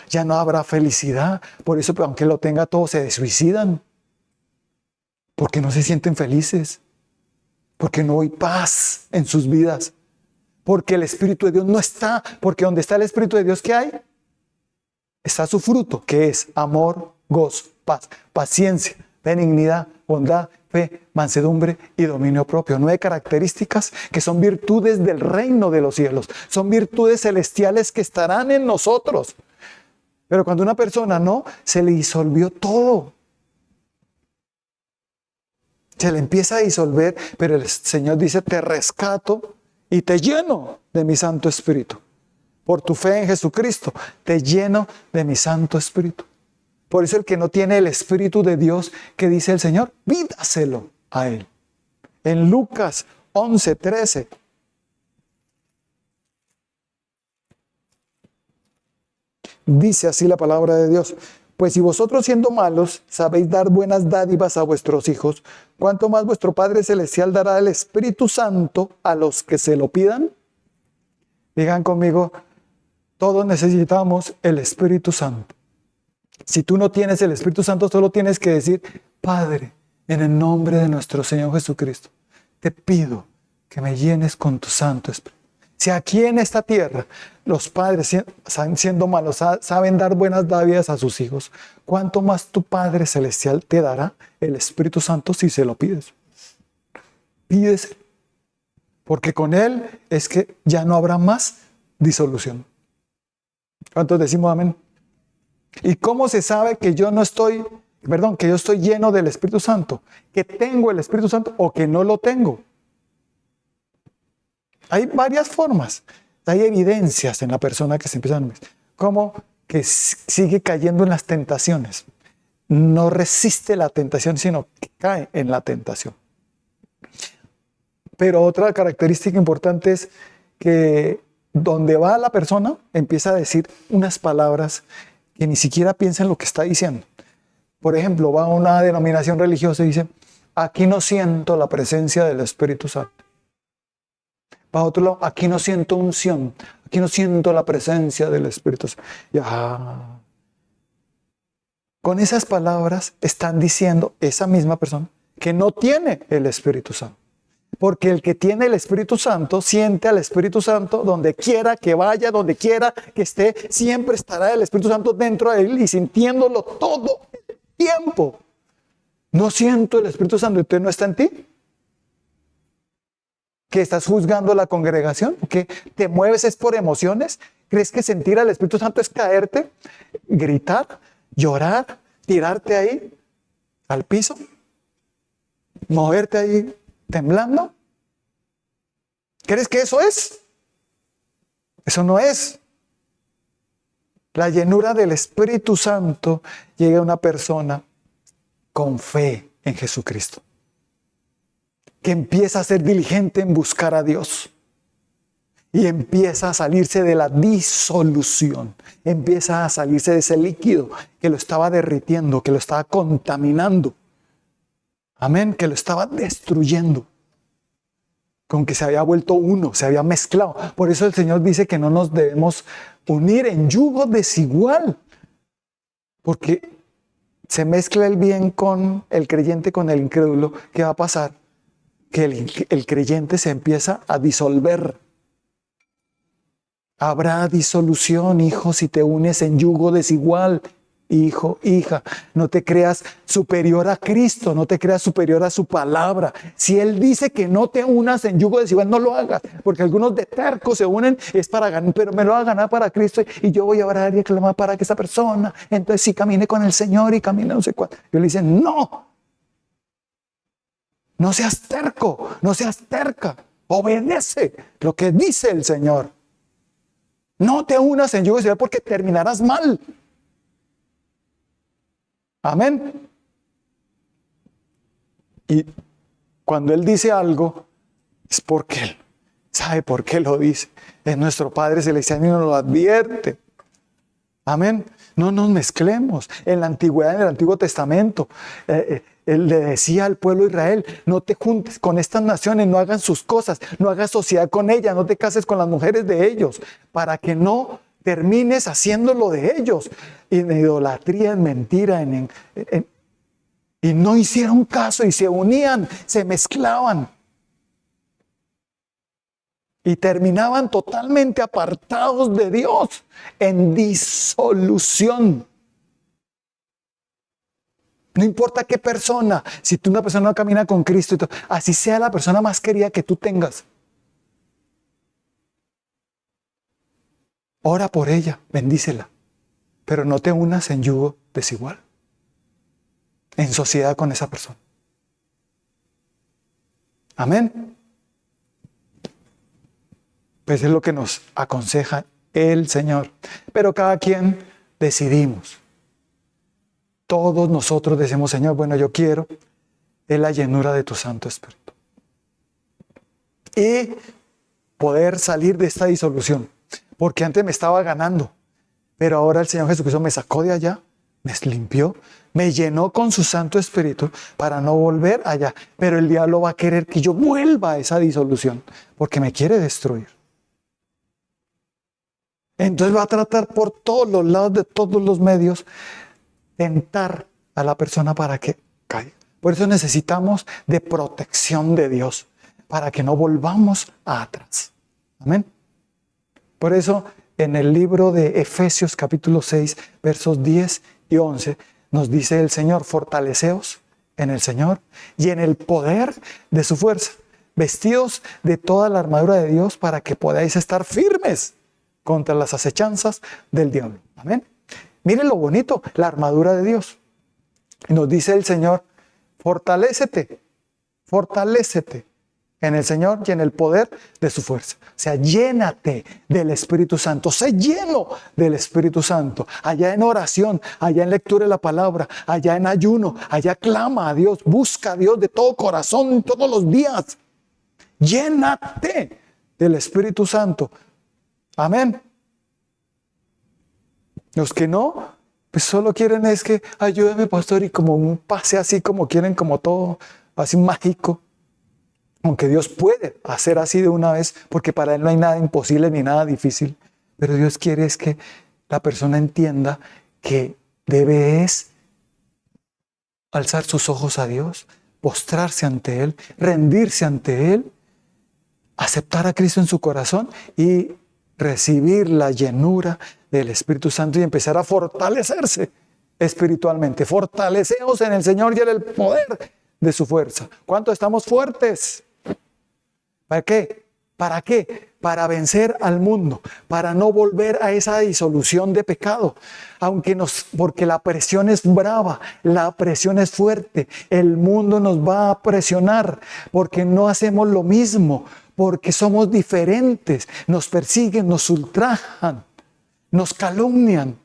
ya no habrá felicidad. Por eso, aunque lo tenga todo, se suicidan, porque no se sienten felices, porque no hay paz en sus vidas, porque el Espíritu de Dios no está, porque donde está el Espíritu de Dios, ¿qué hay? Está su fruto, que es amor, gozo, paz, paciencia, benignidad, bondad, fe, mansedumbre y dominio propio. 9 características que son virtudes del reino de los cielos. Son virtudes celestiales que estarán en nosotros. Pero cuando una persona no, se le disolvió todo. Se le empieza a disolver, pero el Señor dice, te rescato y te lleno de mi Santo Espíritu. Por tu fe en Jesucristo, te lleno de mi Santo Espíritu. Por eso el que no tiene el Espíritu de Dios, ¿qué dice el Señor? Pídaselo a Él. En Lucas 11:13. Dice así la palabra de Dios. Pues si vosotros siendo malos sabéis dar buenas dádivas a vuestros hijos, ¿cuánto más vuestro Padre Celestial dará el Espíritu Santo a los que se lo pidan? Digan conmigo, todos necesitamos el Espíritu Santo. Si tú no tienes el Espíritu Santo, solo tienes que decir, Padre, en el nombre de nuestro Señor Jesucristo, te pido que me llenes con tu Santo Espíritu. Si aquí en esta tierra los padres, siendo malos, saben dar buenas dádivas a sus hijos, ¿cuánto más tu Padre Celestial te dará el Espíritu Santo si se lo pides? Pídese, porque con Él es que ya no habrá más disolución. ¿Cuántos decimos amén? ¿Y cómo se sabe que yo estoy lleno del Espíritu Santo? ¿Que tengo el Espíritu Santo o que no lo tengo? Hay varias formas. Hay evidencias en la persona que se empieza a ver. Como que sigue cayendo en las tentaciones. No resiste la tentación, sino que cae en la tentación. Pero otra característica importante es que donde va la persona, empieza a decir unas palabras que ni siquiera piensa en lo que está diciendo. Por ejemplo, va a una denominación religiosa y dice, aquí no siento la presencia del Espíritu Santo. Va a otro lado, aquí no siento unción, aquí no siento la presencia del Espíritu Santo. Ya. Con esas palabras están diciendo esa misma persona que no tiene el Espíritu Santo. Porque el que tiene el Espíritu Santo siente al Espíritu Santo donde quiera que vaya, donde quiera que esté, siempre estará el Espíritu Santo dentro de él y sintiéndolo todo el tiempo. No siento el Espíritu Santo, ¿usted no está en ti? ¿Que estás juzgando a la congregación? ¿Que te mueves es por emociones? ¿Crees que sentir al Espíritu Santo es caerte, gritar, llorar, tirarte ahí al piso, moverte ahí temblando? ¿Crees que eso es? Eso no es. La llenura del Espíritu Santo llega a una persona con fe en Jesucristo, que empieza a ser diligente en buscar a Dios y empieza a salirse de la disolución, empieza a salirse de ese líquido que lo estaba derritiendo, que lo estaba contaminando, amén, que lo estaba destruyendo, con que se había vuelto uno, se había mezclado. Por eso el Señor dice que no nos debemos unir en yugo desigual, porque se mezcla el bien con el creyente, con el incrédulo. ¿Qué va a pasar? Que el creyente se empieza a disolver. Habrá disolución, hijo, si te unes en yugo desigual. Hijo, hija, no te creas superior a Cristo, no te creas superior a su palabra. Si Él dice que no te unas en yugo desigual, no lo hagas, porque algunos de tercos se unen, es para ganar, pero me lo va a ganar para Cristo y yo voy a orar y clamar para que esa persona, entonces sí camine con el Señor y camine no sé cuánto. Yo le dice, no seas terco, no seas terca, obedece lo que dice el Señor. No te unas en yugo desigual porque terminarás mal. Amén. Y cuando Él dice algo, es porque Él sabe por qué lo dice. Es nuestro Padre Celestial y nos lo advierte. Amén. No nos mezclemos. En la antigüedad, en el Antiguo Testamento, Él le decía al pueblo de Israel, no te juntes con estas naciones, no hagan sus cosas, no hagas sociedad con ellas, no te cases con las mujeres de ellos, para que no termines haciéndolo de ellos. En idolatría, en mentira, y no hicieron caso y se unían, se mezclaban. Y terminaban totalmente apartados de Dios, en disolución. No importa qué persona, si tú una persona no camina con Cristo, así sea la persona más querida que tú tengas, ora por ella, bendícela, pero no te unas en yugo desigual, en sociedad con esa persona. Amén. Pues es lo que nos aconseja el Señor. Pero cada quien decidimos. Todos nosotros decimos, Señor, bueno, yo quiero es la llenura de tu Santo Espíritu. Y poder salir de esta disolución. Porque antes me estaba ganando. Pero ahora el Señor Jesucristo me sacó de allá, me limpió, me llenó con su Santo Espíritu para no volver allá. Pero el diablo va a querer que yo vuelva a esa disolución. Porque me quiere destruir. Entonces va a tratar por todos los lados, de todos los medios, tentar a la persona para que caiga. Por eso necesitamos de protección de Dios, para que no volvamos atrás. Amén. Por eso en el libro de Efesios capítulo 6, versos 10 y 11, nos dice el Señor, fortaleceos en el Señor y en el poder de su fuerza, vestidos de toda la armadura de Dios para que podáis estar firmes contra las acechanzas del diablo. Amén. Miren lo bonito, la armadura de Dios. Y nos dice el Señor, fortalécete en el Señor y en el poder de su fuerza. O sea, llénate del Espíritu Santo, sé lleno del Espíritu Santo. Allá en oración, allá en lectura de la palabra, allá en ayuno, allá clama a Dios, busca a Dios de todo corazón todos los días. Llénate del Espíritu Santo. Amén. Los que no, pues solo quieren es que ayúdeme, pastor, y como un pase así, como quieren, como todo así mágico. Aunque Dios puede hacer así de una vez, porque para Él no hay nada imposible ni nada difícil. Pero Dios quiere es que la persona entienda que debe es alzar sus ojos a Dios, postrarse ante Él, rendirse ante Él, aceptar a Cristo en su corazón y recibir la llenura del Espíritu Santo y empezar a fortalecerse espiritualmente. Fortaleceos en el Señor y en el poder de su fuerza. ¿Cuánto estamos fuertes? ¿Para qué? ¿Para qué? Para vencer al mundo, para no volver a esa disolución de pecado. Porque la presión es brava, la presión es fuerte, el mundo nos va a presionar porque no hacemos lo mismo, porque somos diferentes, nos persiguen, nos ultrajan, nos calumnian,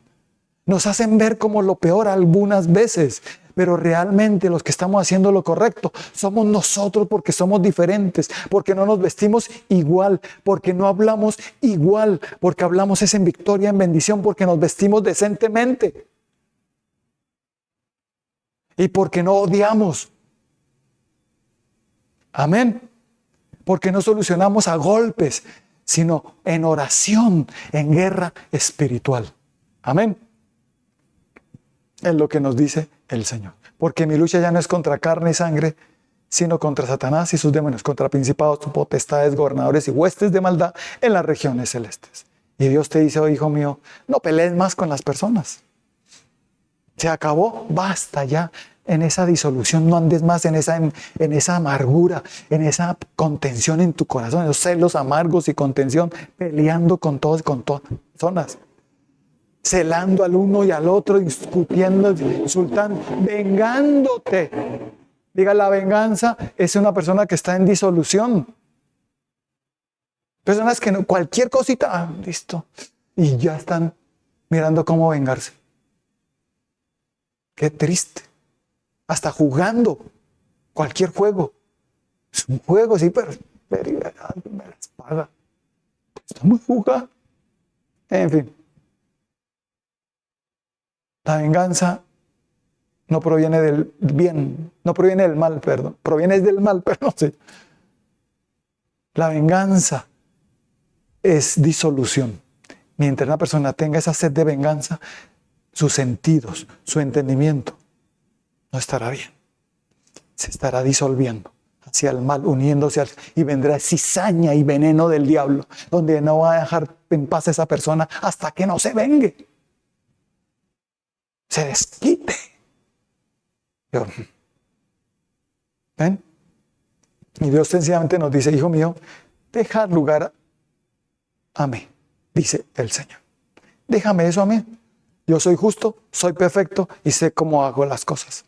nos hacen ver como lo peor algunas veces. Pero realmente los que estamos haciendo lo correcto somos nosotros, porque somos diferentes, porque no nos vestimos igual, porque no hablamos igual, porque hablamos es en victoria, en bendición, porque nos vestimos decentemente y porque no odiamos. Amén. Porque no solucionamos a golpes, sino en oración, en guerra espiritual. Amén. Es lo que nos dice el Señor. Porque mi lucha ya no es contra carne y sangre, sino contra Satanás y sus demonios, contra principados, potestades, gobernadores y huestes de maldad en las regiones celestes. Y Dios te dice, oh hijo mío, no pelees más con las personas. Se acabó, basta ya. En esa disolución, no andes más en esa amargura, en esa contención en tu corazón, en esos celos amargos y contención, peleando con todos, con todas las personas. Celando al uno y al otro, discutiendo, insultando, vengándote. Diga, la venganza es una persona que está en disolución. Personas que no, cualquier cosita, listo. Y ya están mirando cómo vengarse. Qué triste. Hasta jugando cualquier juego. Es un juego, sí, pero me las paga. Estamos jugando. En fin. La venganza no proviene del bien, no proviene del mal, perdón. Proviene del mal, pero no sé. La venganza es disolución. Mientras una persona tenga esa sed de venganza, sus sentidos, su entendimiento, no estará bien. Se estará disolviendo hacia el mal, uniéndose y vendrá cizaña y veneno del diablo, donde no va a dejar en paz a esa persona hasta que no se vengue. Se desquite. ¿Ven? Y Dios sencillamente nos dice, hijo mío, deja lugar a mí, dice el Señor. Déjame eso a mí. Yo soy justo, soy perfecto y sé cómo hago las cosas.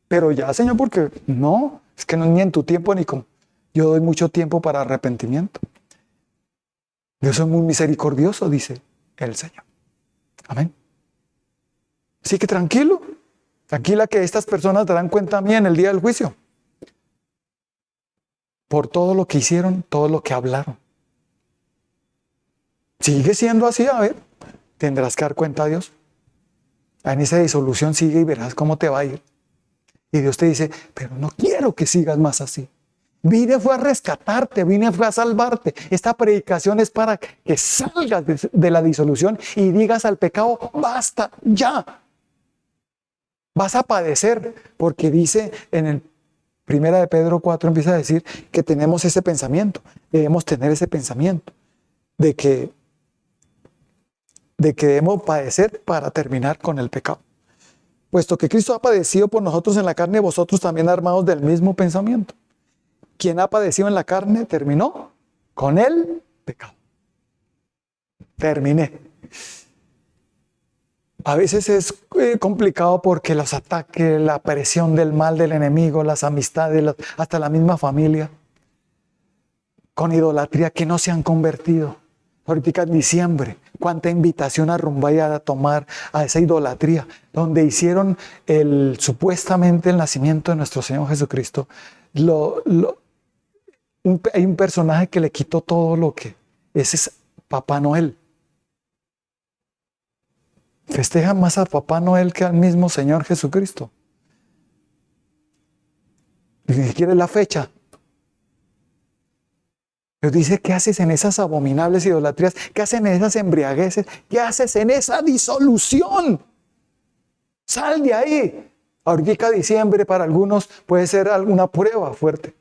Pero ya, Señor, porque no, es que no ni en tu tiempo ni como. Yo doy mucho tiempo para arrepentimiento. Yo soy muy misericordioso, dice el Señor. Amén. Así que tranquilo, tranquila, que estas personas darán cuenta a mí en el día del juicio. Por todo lo que hicieron, todo lo que hablaron. Sigue siendo así, a ver, tendrás que dar cuenta a Dios. En esa disolución sigue y verás cómo te va a ir. Y Dios te dice, pero no quiero que sigas más así. Vine fue a rescatarte, vine fue a salvarte. Esta predicación es para que salgas de la disolución y digas al pecado, basta, ya. Vas a padecer, porque dice en el 1 de Pedro 4, empieza a decir que tenemos ese pensamiento. Debemos tener ese pensamiento de que debemos padecer para terminar con el pecado. Puesto que Cristo ha padecido por nosotros en la carne, vosotros también armados del mismo pensamiento. Quien ha padecido en la carne terminó con el pecado. Terminé. A veces es complicado porque los ataques, la presión del mal del enemigo, las amistades, hasta la misma familia, con idolatría que no se han convertido. Ahorita en diciembre, cuánta invitación a rumbar y a tomar a esa idolatría, donde hicieron supuestamente el nacimiento de nuestro Señor Jesucristo. Hay un personaje que le quitó todo lo que... Ese es Papá Noel. Festejan más a Papá Noel que al mismo Señor Jesucristo. Ni siquiera es la fecha. Dios dice, ¿qué haces en esas abominables idolatrías? ¿Qué haces en esas embriagueces? ¿Qué haces en esa disolución? Sal de ahí. Ahorita diciembre para algunos puede ser alguna prueba fuerte.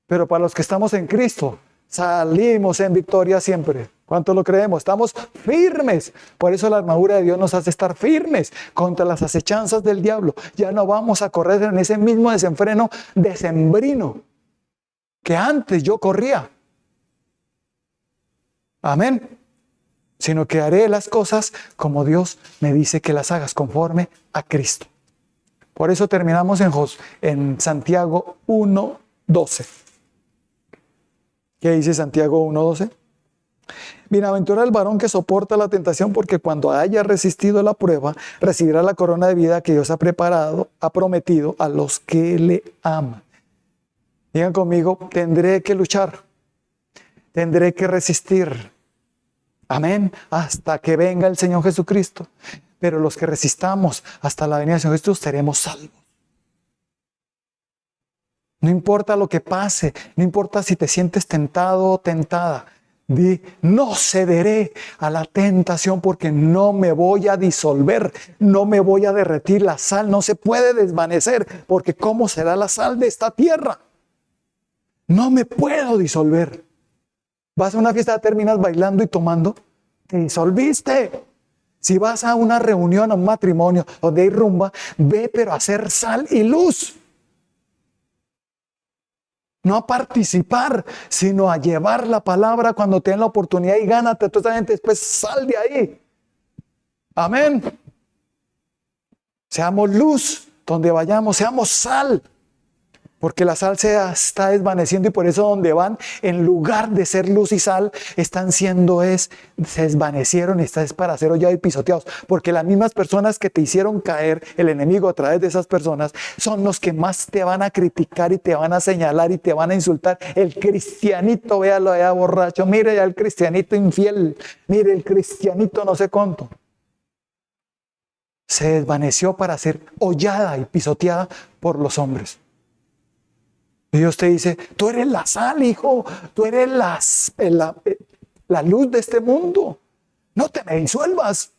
Pero para los que estamos en Cristo, salimos en victoria siempre. ¿Cuánto lo creemos? Estamos firmes. Por eso la armadura de Dios nos hace estar firmes contra las acechanzas del diablo. Ya no vamos a correr en ese mismo desenfreno decembrino. que antes yo corría. Amén. Sino que haré las cosas como Dios me dice que las hagas, conforme a Cristo. Por eso terminamos en Santiago 1:12. ¿Qué dice Santiago 1:12? Bienaventurado el varón que soporta la tentación, porque cuando haya resistido la prueba, recibirá la corona de vida que Dios ha prometido a los que le aman. Digan conmigo, tendré que luchar, tendré que resistir. Amén, hasta que venga el Señor Jesucristo. Pero los que resistamos hasta la venida del Señor Jesucristo seremos salvos. No importa lo que pase, no importa si te sientes tentado o tentada. Di, no cederé a la tentación porque no me voy a disolver, no me voy a derretir. La sal no se puede desvanecer, porque ¿cómo será la sal de esta tierra? No me puedo disolver. Vas a una fiesta, terminas bailando y tomando, te disolviste. Si vas a una reunión, a un matrimonio donde hay rumba, ve pero a hacer sal y luz. No a participar, sino a llevar la palabra cuando te den la oportunidad y gánate totalmente. Después sal de ahí. Amén. Seamos luz donde vayamos, seamos sal. Porque la sal se está desvaneciendo y por eso donde van, en lugar de ser luz y sal, están siendo se desvanecieron y es para ser hollados y pisoteados. Porque las mismas personas que te hicieron caer, el enemigo a través de esas personas, son los que más te van a criticar y te van a señalar y te van a insultar. El cristianito, véalo allá borracho, mire ya el cristianito infiel, mire el cristianito no sé cuánto. Se desvaneció para ser hollada y pisoteada por los hombres. Y Dios te dice, tú eres la sal, hijo, tú eres la luz de este mundo. No te me disuelvas,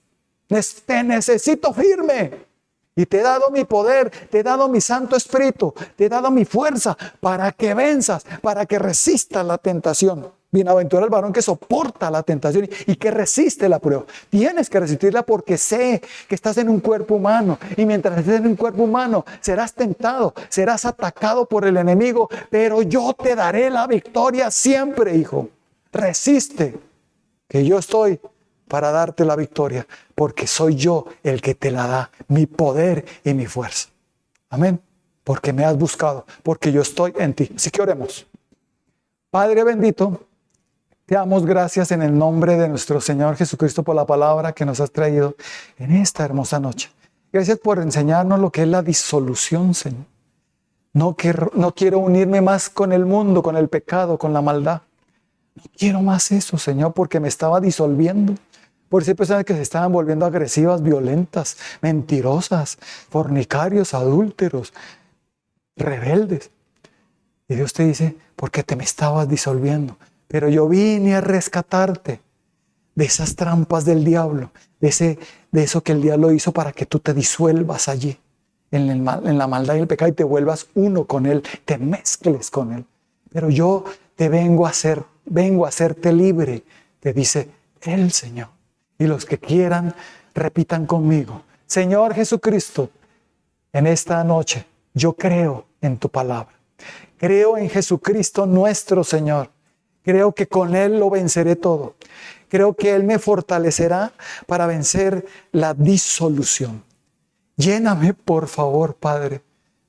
te necesito firme. Y te he dado mi poder, te he dado mi Santo Espíritu, te he dado mi fuerza para que venzas, para que resistas la tentación. Bienaventurado el varón que soporta la tentación y que resiste la prueba. Tienes que resistirla porque sé que estás en un cuerpo humano. Y mientras estés en un cuerpo humano, serás tentado, serás atacado por el enemigo. Pero yo te daré la victoria siempre, hijo. Resiste, que yo estoy para darte la victoria. Porque soy yo el que te la da, mi poder y mi fuerza. Amén. Porque me has buscado, porque yo estoy en ti. Así que oremos. Padre bendito, te damos gracias en el nombre de nuestro Señor Jesucristo por la palabra que nos has traído en esta hermosa noche. Gracias por enseñarnos lo que es la disolución, Señor. No quiero unirme más con el mundo, con el pecado, con la maldad. No quiero más eso, Señor, porque me estaba disolviendo. Por eso hay personas que se estaban volviendo agresivas, violentas, mentirosas, fornicarios, adúlteros, rebeldes. Y Dios te dice, porque te me estabas disolviendo. Pero yo vine a rescatarte de esas trampas del diablo, de eso que el diablo hizo para que tú te disuelvas allí, en la maldad y el pecado, y te vuelvas uno con él, te mezcles con él. Pero yo te vengo a hacerte libre, te dice el Señor. Y los que quieran, repitan conmigo, Señor Jesucristo, en esta noche yo creo en tu palabra. Creo en Jesucristo nuestro Señor. Creo que con Él lo venceré todo. Creo que Él me fortalecerá para vencer la disolución. Lléname, por favor, Padre,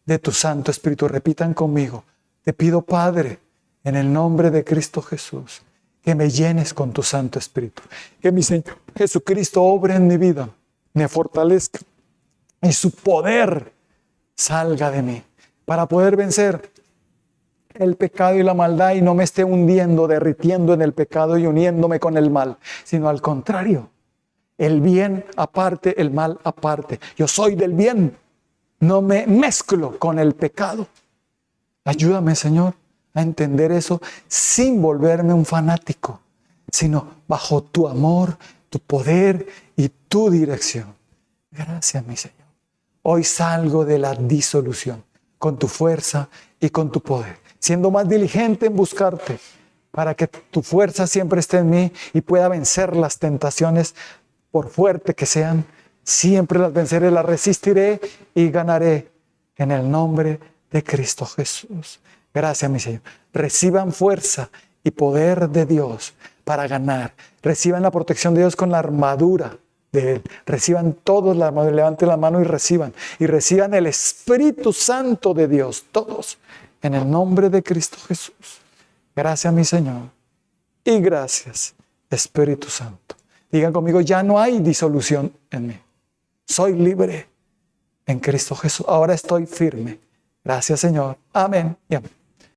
de tu Santo Espíritu. Repitan conmigo. Te pido, Padre, en el nombre de Cristo Jesús, que me llenes con tu Santo Espíritu. Que mi Señor Jesucristo obre en mi vida, me fortalezca y su poder salga de mí para poder vencer el pecado y la maldad y no me esté hundiendo, derritiendo en el pecado y uniéndome con el mal, sino al contrario, el bien aparte, el mal aparte. Yo soy del bien, no me mezclo con el pecado. Ayúdame, Señor, a entender eso sin volverme un fanático, sino bajo tu amor, tu poder y tu dirección. Gracias, mi Señor. Hoy salgo de la disolución con tu fuerza y con tu poder, siendo más diligente en buscarte, para que tu fuerza siempre esté en mí y pueda vencer las tentaciones, por fuerte que sean. Siempre las venceré, las resistiré y ganaré en el nombre de Cristo Jesús. Gracias, mi Señor. Reciban fuerza y poder de Dios para ganar. Reciban la protección de Dios con la armadura de Él. Reciban todos la armadura. Levanten la mano y reciban. Y reciban el Espíritu Santo de Dios. Todos. En el nombre de Cristo Jesús. Gracias, mi Señor. Y gracias, Espíritu Santo. Digan conmigo, ya no hay disolución en mí. Soy libre en Cristo Jesús. Ahora estoy firme. Gracias, Señor. Amén y amén.